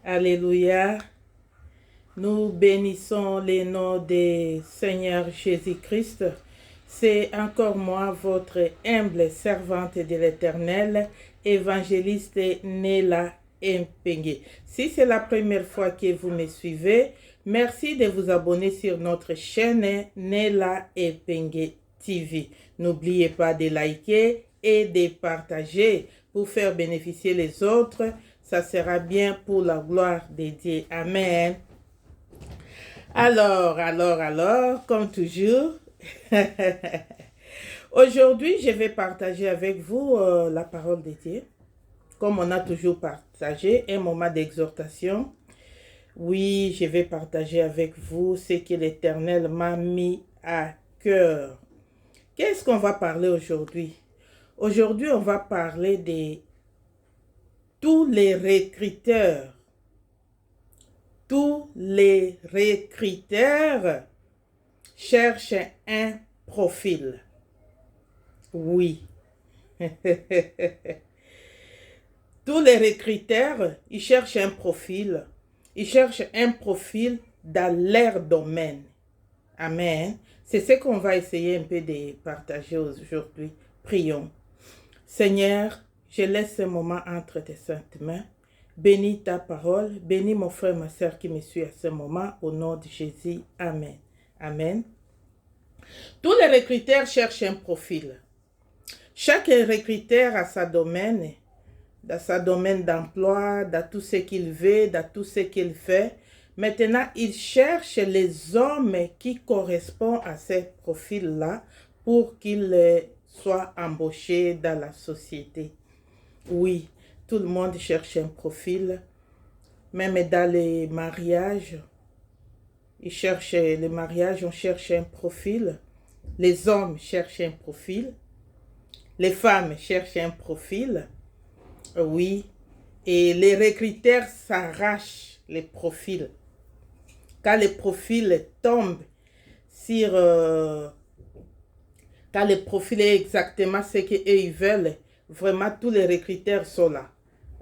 Alléluia. Nous bénissons les noms des Seigneur Jésus-Christ. C'est encore moi, votre humble servante de l'Éternel, évangéliste Néla Mpenge. Si c'est la première fois que vous me suivez, merci de vous abonner sur notre chaîne Néla Mpenge TV. N'oubliez pas de liker et de partager pour faire bénéficier les autres. Ça sera bien pour la gloire de Dieu. Amen. Alors, comme toujours, aujourd'hui, je vais partager avec vous la parole de Dieu, comme on a toujours partagé, un moment d'exhortation. Oui, je vais partager avec vous ce que l'Éternel m'a mis à cœur. Qu'est-ce qu'on va parler aujourd'hui? Aujourd'hui, on va parler de tous les recruteurs. Tous les recruteurs cherchent un profil. Oui. Tous les recruteurs, ils cherchent un profil. Ils cherchent un profil dans leur domaine. Amen. C'est ce qu'on va essayer un peu de partager aujourd'hui. Prions. Seigneur, je laisse ce moment entre tes saintes mains. Bénis ta parole, bénis mon frère, ma soeur qui me suit à ce moment, au nom de Jésus. Amen. Amen. Tous les recruteurs cherchent un profil. Chaque recruteur a sa domaine, dans sa domaine d'emploi, dans tout ce qu'il veut, dans tout ce qu'il fait. Maintenant, il cherche les hommes qui correspondent à ces profils-là pour qu'ils soient embauchés dans la société. Oui, tout le monde cherche un profil. Même dans les mariages, on cherche un profil. Les hommes cherchent un profil. Les femmes cherchent un profil. Oui. Et les recruteurs s'arrachent les profils. Quand les profils tombent sur... quand le profil est exactement ce qu'ils veulent, vraiment tous les recruteurs sont là.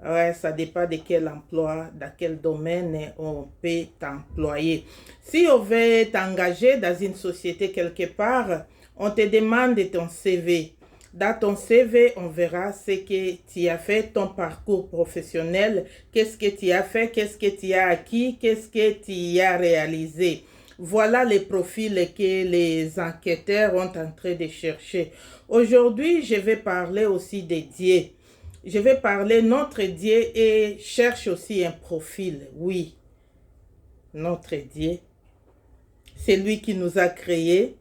Ouais, ça dépend de quel emploi, dans quel domaine on peut t'employer. Si on veut t'engager dans une société quelque part, on te demande ton CV. Dans ton CV, on verra ce que tu as fait, ton parcours professionnel, qu'est-ce que tu as fait, qu'est-ce que tu as acquis, qu'est-ce que tu as réalisé. Voilà les profils que les enquêteurs ont en train de chercher. Aujourd'hui, je vais parler aussi de Dieu. Je vais parler notre Dieu et cherche aussi un profil. Oui, notre Dieu, c'est lui qui nous a créés.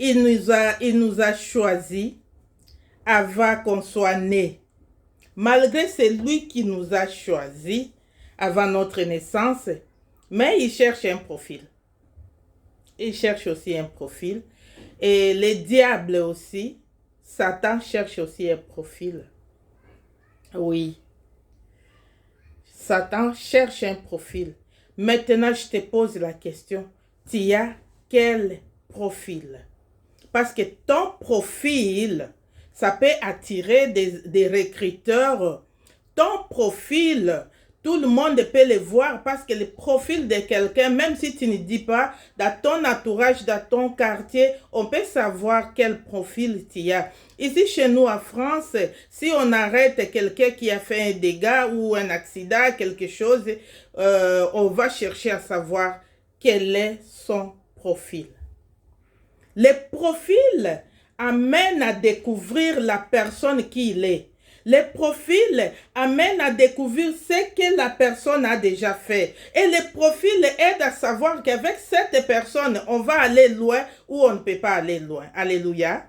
Il nous a choisis avant qu'on soit nés. Malgré c'est lui qui nous a choisis avant notre naissance, mais il cherche un profil. Il cherche aussi un profil. Et les diables aussi, Satan cherche aussi un profil. Oui. Satan cherche un profil. Maintenant, je te pose la question. Tu as quel profil? Parce que ton profil, ça peut attirer des recruteurs. Ton profil, tout le monde peut le voir parce que le profil de quelqu'un, même si tu ne dis pas, dans ton entourage, dans ton quartier, on peut savoir quel profil tu as. Ici, chez nous, en France, si on arrête quelqu'un qui a fait un dégât ou un accident, quelque chose, on va chercher à savoir quel est son profil. Les profils amènent à découvrir la personne qu'il est. Les profils amènent à découvrir ce que la personne a déjà fait. Et les profils aident à savoir qu'avec cette personne, on va aller loin ou on ne peut pas aller loin. Alléluia.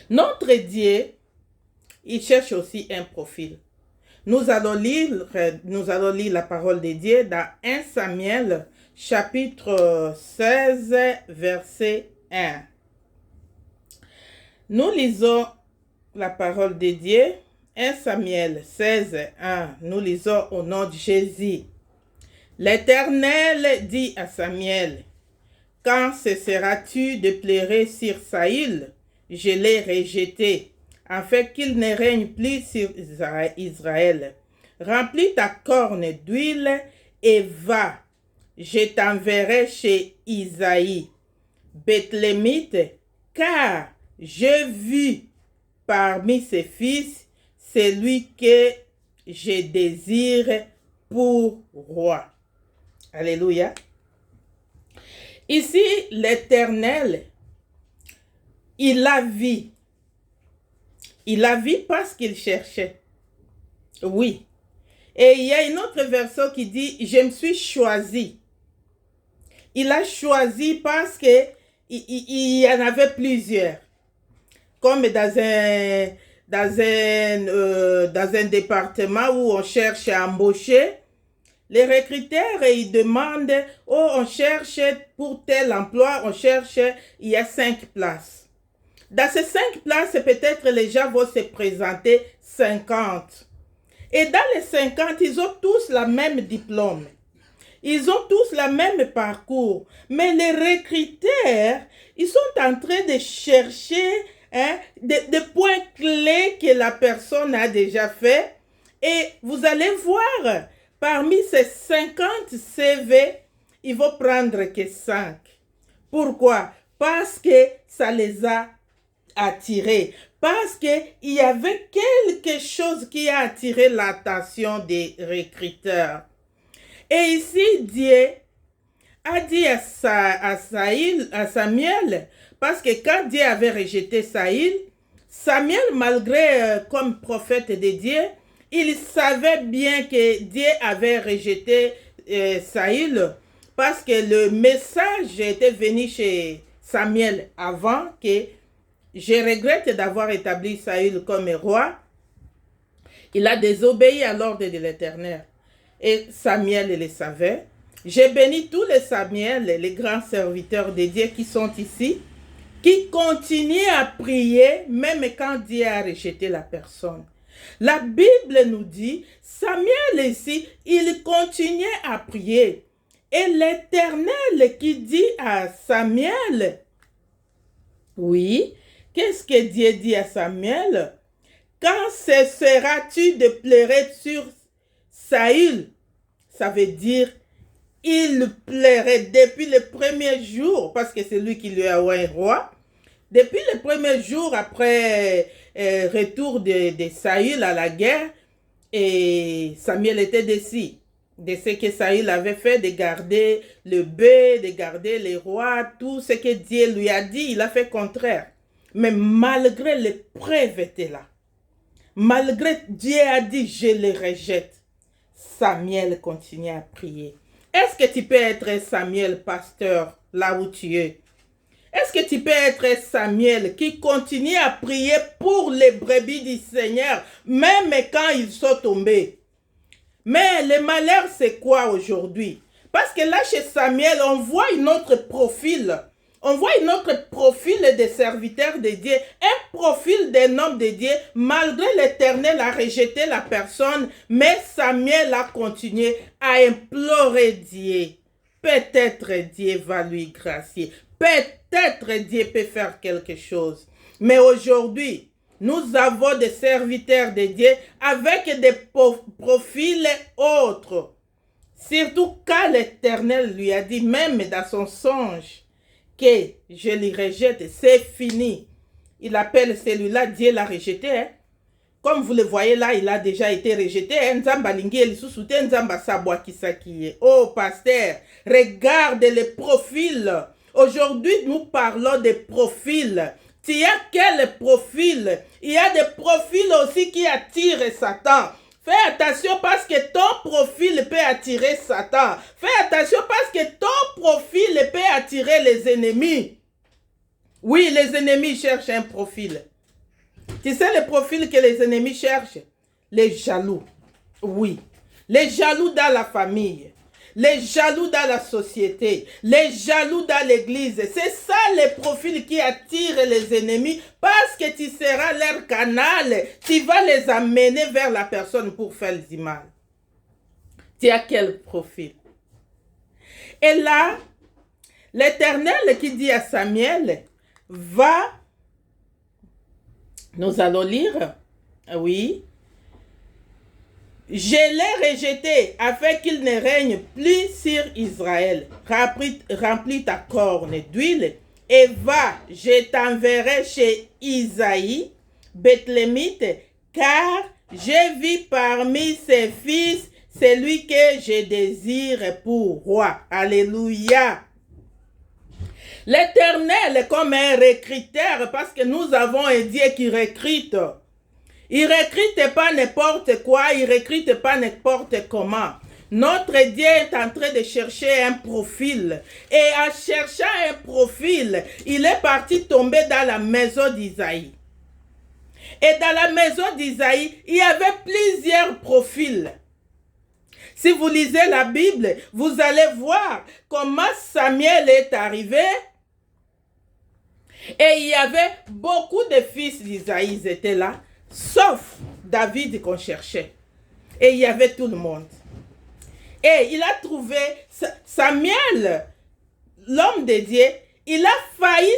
Notre Dieu, il cherche aussi un profil. Nous allons lire la parole de Dieu dans 1 Samuel, chapitre 16, verset 1. Nous lisons la parole de Dieu, 1 Samuel 16, 1. Nous lisons au nom de Jésus. L'Éternel dit à Samuel, « Quand cesseras-tu de pleurer sur Saül? Je l'ai rejeté, afin qu'il ne règne plus sur Israël. remplis ta corne d'huile et va. Je t'enverrai chez Isaïe, Bethlémite, car j'ai vu parmi ses fils celui que je désire pour roi. Alléluia. Ici, l'Éternel, il a vu. Il a vu parce qu'il cherchait. Oui. Et il y a une autre version qui dit, je me suis choisi. Il a choisi parce que il y en avait plusieurs. Comme dans un département où on cherche à embaucher, les recruteurs, ils demandent, oh, on cherche pour tel emploi, il y a 5 places. Dans ces 5 places, peut-être les gens vont se présenter 50. Et dans les 50, ils ont tous le même diplôme. Ils ont tous le même parcours. Mais les recruteurs, ils sont en train de chercher des points clés que la personne a déjà fait. Et vous allez voir, parmi ces 50 CV, ils vont prendre que 5. Pourquoi? Parce que ça les a attirés. Parce qu'il y avait quelque chose qui a attiré l'attention des recruteurs. Et ici, Dieu a dit à Samuel, parce que quand Dieu avait rejeté Samuel, malgré comme prophète de Dieu, il savait bien que Dieu avait rejeté Saül, parce que le message était venu chez Samuel avant que je regrette d'avoir établi Saül comme roi. Il a désobéi à l'ordre de l'Éternel. Et Samuel le savait. J'ai béni tous les Samuel, les grands serviteurs de Dieu qui sont ici, qui continuent à prier même quand Dieu a rejeté la personne. La Bible nous dit, Samuel ici, il continuait à prier. Et l'Éternel qui dit à Samuel, oui, qu'est-ce que Dieu dit à Samuel? Quand cesseras-tu de pleurer sur Saül? Ça veut dire, il pleurait depuis le premier jour, parce que c'est lui qui lui a envoyé roi. Depuis le premier jour après retour de Saül à la guerre, et Samuel était déçu de ce que Saül avait fait, de garder le bœuf, de garder les rois, tout ce que Dieu lui a dit, il a fait contraire. Mais malgré les preuves étaient là, malgré Dieu a dit, je les rejette, Samuel continuait à prier. Est-ce que tu peux être Samuel, pasteur, là où tu es? Est-ce que tu peux être Samuel qui continue à prier pour les brebis du Seigneur, même quand ils sont tombés? Mais le malheur, c'est quoi aujourd'hui? Parce que là, chez Samuel, on voit un autre profil. On voit un autre profil des serviteurs de Dieu, un profil d'un homme de Dieu. Malgré l'Éternel a rejeté la personne, mais Samuel a continué à implorer Dieu. Peut-être Dieu va lui gracier. Peut-être Dieu peut faire quelque chose. Mais aujourd'hui, nous avons des serviteurs de Dieu avec des profils autres. Surtout quand l'Éternel lui a dit, même dans son songe, que je les rejette, c'est fini. Il appelle celui-là, Dieu l'a rejeté. Hein? Comme vous le voyez là, il a déjà été rejeté. Oh, pasteur, regarde les profils. Aujourd'hui, nous parlons des profils. Tu as quel profil? Il y a des profils aussi qui attirent Satan. Fais attention parce que ton profil peut attirer Satan. Fais attention parce que ton profil peut attirer les ennemis. Oui, les ennemis cherchent un profil. Tu sais le profil que les ennemis cherchent? Les jaloux. Oui. Les jaloux dans la famille. Les jaloux dans la société, les jaloux dans l'église. C'est ça les profils qui attirent les ennemis parce que tu seras leur canal. Tu vas les amener vers la personne pour faire du mal. Tu as quel profil? Et là, l'Éternel qui dit à Samuel, va, nous allons lire, oui, Je l'ai rejeté afin qu'il ne règne plus sur Israël. Remplis ta corne d'huile et va, je t'enverrai chez Isaïe, Bethlémite, car j'ai vu parmi ses fils celui que je désire pour roi. Alléluia. L'Éternel est comme un recruteur parce que nous avons un Dieu qui recrute. Il ne recrute pas n'importe quoi, il ne recrute pas n'importe comment. Notre Dieu est en train de chercher un profil. Et en cherchant un profil, il est parti tomber dans la maison d'Isaïe. Et dans la maison d'Isaïe, il y avait plusieurs profils. Si vous lisez la Bible, vous allez voir comment Samuel est arrivé. Et il y avait beaucoup de fils d'Isaïe, ils étaient là, sauf David qu'on cherchait. Et il y avait tout le monde. Et il a trouvé Samuel, l'homme de Dieu, il a failli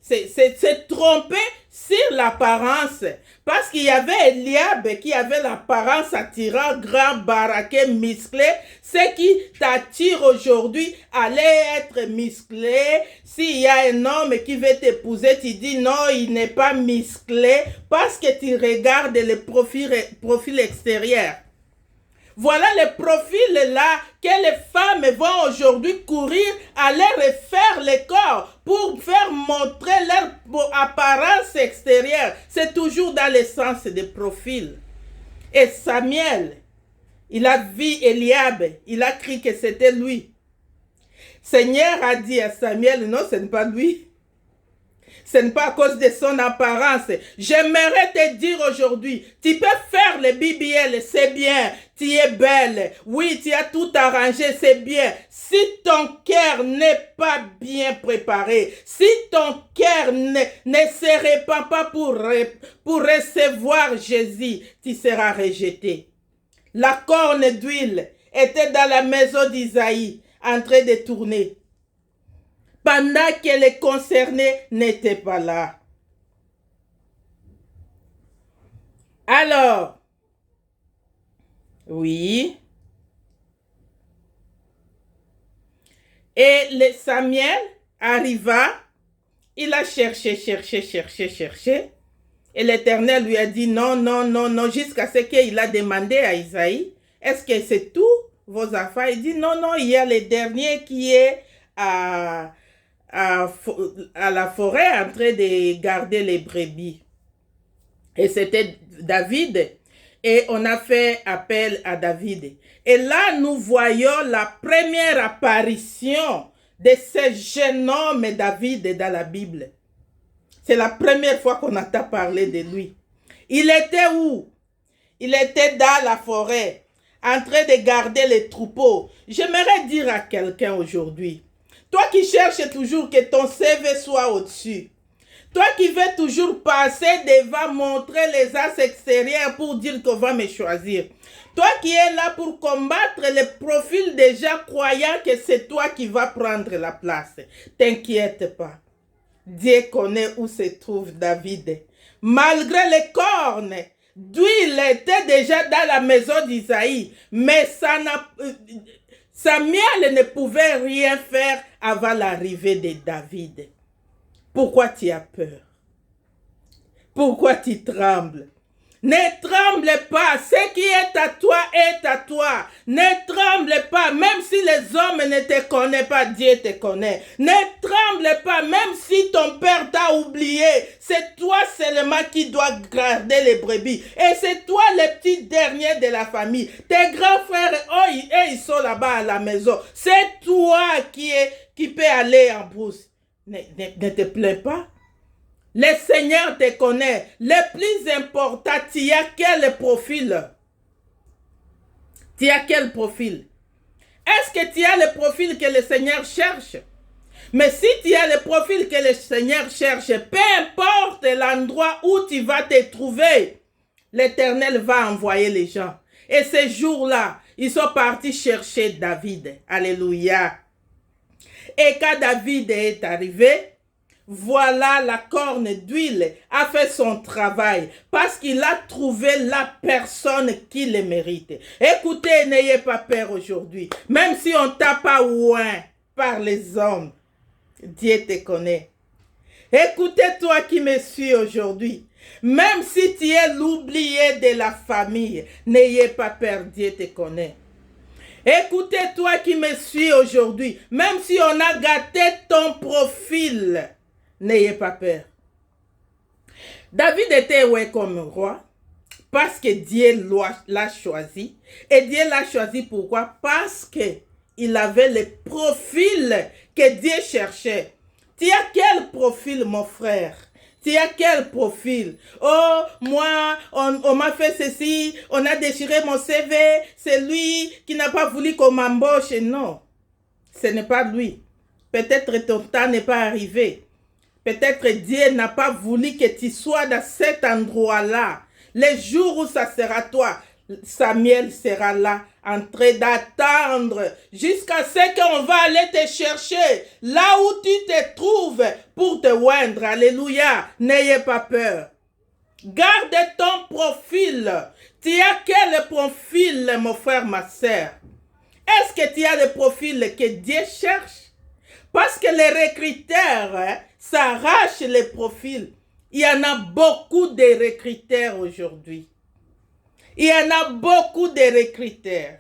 se tromper sur l'apparence. Parce qu'il y avait Eliab qui avait l'apparence attirante, grand, baraqué, musclé. Ce qui t'attire aujourd'hui allait être musclé. S'il y a un homme qui veut t'épouser, tu dis non, il n'est pas musclé. Parce que tu regardes le profil extérieur. Voilà le profil là que les femmes vont aujourd'hui courir à leur refaire le corps pour faire montrer leur apparence extérieure. C'est toujours dans le sens des profils. Et Samuel, il a vu Eliab, il a cru que c'était lui. Seigneur a dit à Samuel, non, ce n'est pas lui. Ce n'est pas à cause de son apparence. J'aimerais te dire aujourd'hui, tu peux faire le BBL, c'est bien. Tu es belle. Oui, tu as tout arrangé, c'est bien. Si ton cœur n'est pas bien préparé, si ton cœur ne se répand pas pour recevoir Jésus, tu seras rejeté. La corne d'huile était dans la maison d'Isaïe, en train de tourner, pendant que les concernés n'étaient pas là. Alors, oui. Et le Samuel arriva, il a cherché. Et l'Éternel lui a dit non, jusqu'à ce qu'il a demandé à Isaïe, est-ce que c'est tout vos affaires? Il dit non, il y a le dernier qui est à la forêt en train de garder les brebis. Et c'était David. Et on a fait appel à David. Et là, nous voyons la première apparition de ce jeune homme David dans la Bible. C'est la première fois qu'on entend parler de lui. Il était où? Il était dans la forêt, en train de garder les troupeaux. J'aimerais dire à quelqu'un aujourd'hui, toi qui cherches toujours que ton CV soit au-dessus, toi qui veux toujours passer devant, montrer les as extérieurs pour dire qu'on va me choisir. Toi qui es là pour combattre les profils déjà croyants que c'est toi qui vas prendre la place. T'inquiète pas. Dieu connaît où se trouve David. Malgré les cornes d'huile était déjà dans la maison d'Isaïe. Mais Samuel ne pouvait rien faire avant l'arrivée de David. Pourquoi tu as peur? Pourquoi tu trembles? Ne tremble pas. Ce qui est à toi est à toi. Ne tremble pas. Même si les hommes ne te connaissent pas, Dieu te connaît. Ne tremble pas. Même si ton père t'a oublié, c'est toi seulement qui dois garder les brebis. Et c'est toi le petit dernier de la famille. Tes grands frères, ils sont là-bas à la maison. C'est toi qui peut aller en brousse. Ne te plains pas. Le Seigneur te connaît. Le plus important, tu as quel profil? Tu as quel profil? Est-ce que tu as le profil que le Seigneur cherche? Mais si tu as le profil que le Seigneur cherche, peu importe l'endroit où tu vas te trouver, l'Éternel va envoyer les gens. Et ces jours-là, ils sont partis chercher David. Alléluia. Et quand David est arrivé, voilà, la corne d'huile a fait son travail parce qu'il a trouvé la personne qui le mérite. Écoutez, n'ayez pas peur aujourd'hui. Même si on t'a pas oint par les hommes, Dieu te connaît. Écoutez, toi qui me suis aujourd'hui. Même si tu es l'oublié de la famille, n'ayez pas peur, Dieu te connaît. Écoutez, toi qui me suis aujourd'hui, même si on a gâté ton profil, n'ayez pas peur. David était ouais comme roi parce que Dieu l'a choisi. Et Dieu l'a choisi pourquoi? Parce qu'il avait le profil que Dieu cherchait. Tu as quel profil, mon frère? Tu as quel profil? Oh, moi, on m'a fait ceci, on a déchiré mon CV, c'est lui qui n'a pas voulu qu'on m'embauche. Non, ce n'est pas lui. Peut-être ton temps n'est pas arrivé. Peut-être Dieu n'a pas voulu que tu sois dans cet endroit-là. Les jours où ça sera toi, Samuel sera là, en train d'attendre jusqu'à ce qu'on va aller te chercher là où tu te trouves pour te oindre. Alléluia. N'ayez pas peur. Garde ton profil. Tu as quel profil, mon frère, ma soeur? Est-ce que tu as le profil que Dieu cherche? Parce que les recruteurs s'arrachent les profils. Il y en a beaucoup de recruteurs aujourd'hui. Il y en a beaucoup de recruteurs.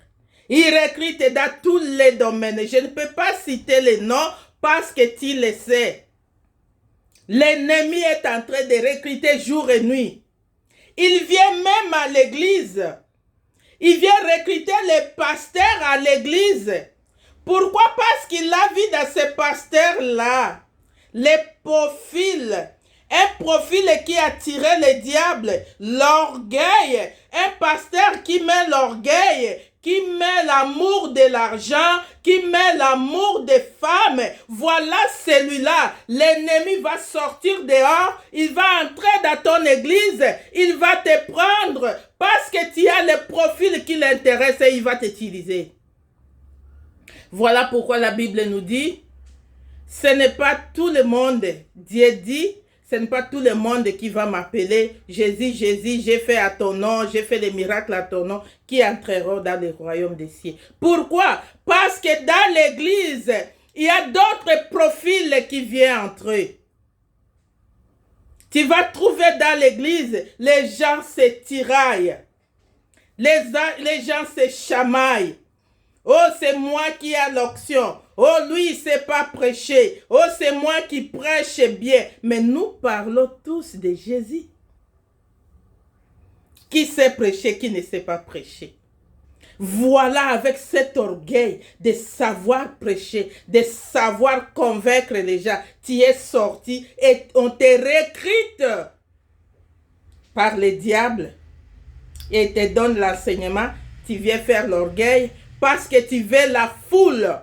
Ils recrutent dans tous les domaines. Je ne peux pas citer les noms parce que tu le sais. L'ennemi est en train de recruter jour et nuit. Il vient même à l'église. Il vient recruter les pasteurs à l'église. Pourquoi? Parce qu'il a vu dans ces pasteurs-là les profils. Un profil qui attirait le diable, l'orgueil. Un pasteur qui met l'orgueil, qui met l'amour de l'argent, qui met l'amour des femmes. Voilà celui-là. L'ennemi va sortir dehors, il va entrer dans ton église, il va te prendre parce que tu as le profil qui l'intéresse et il va t'utiliser. Voilà pourquoi la Bible nous dit, ce n'est pas tout le monde, Dieu dit, ce n'est pas tout le monde qui va m'appeler Jésus, Jésus, j'ai fait à ton nom, j'ai fait les miracles à ton nom, qui entreront dans le royaume des cieux. Pourquoi? Parce que dans l'église, il y a d'autres profils qui viennent entrer. Tu vas trouver dans l'église, les gens se tiraillent, les gens se chamaillent. Oh, c'est moi qui ai l'onction. Oh, lui, il ne sait pas prêcher. Oh, c'est moi qui prêche bien. Mais nous parlons tous de Jésus. Qui sait prêcher, qui ne sait pas prêcher. Voilà, avec cet orgueil de savoir prêcher, de savoir convaincre les gens, tu es sorti et on te recrute par le diable et te donne l'enseignement. Tu viens faire l'orgueil. Parce que tu veux la foule.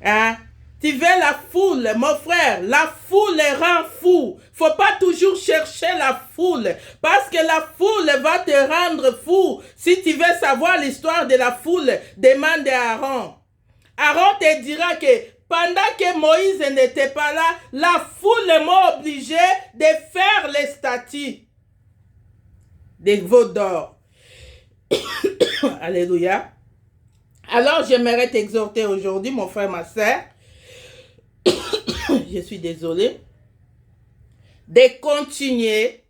Hein? Tu veux la foule, mon frère. La foule rend fou. Il ne faut pas toujours chercher la foule. Parce que la foule va te rendre fou. Si tu veux savoir l'histoire de la foule, demande à Aaron. Aaron te dira que pendant que Moïse n'était pas là, la foule m'a obligé de faire les statues des veaux d'or. Alléluia. Alors, j'aimerais t'exhorter aujourd'hui, mon frère, ma soeur, je suis désolée, de continuer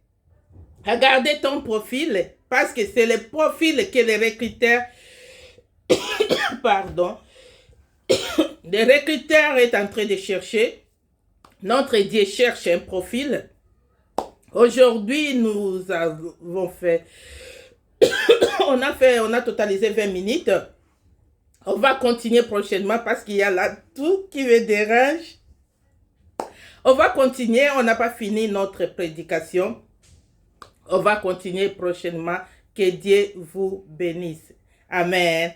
à garder ton profil, parce que c'est le profil que les recruteurs, pardon, les recruteurs est en train de chercher. Notre Dieu cherche un profil. Aujourd'hui, nous avons fait on a totalisé 20 minutes. On va continuer prochainement parce qu'il y a là tout qui me dérange. On va continuer, on n'a pas fini notre prédication. On va continuer prochainement. Que Dieu vous bénisse. Amen.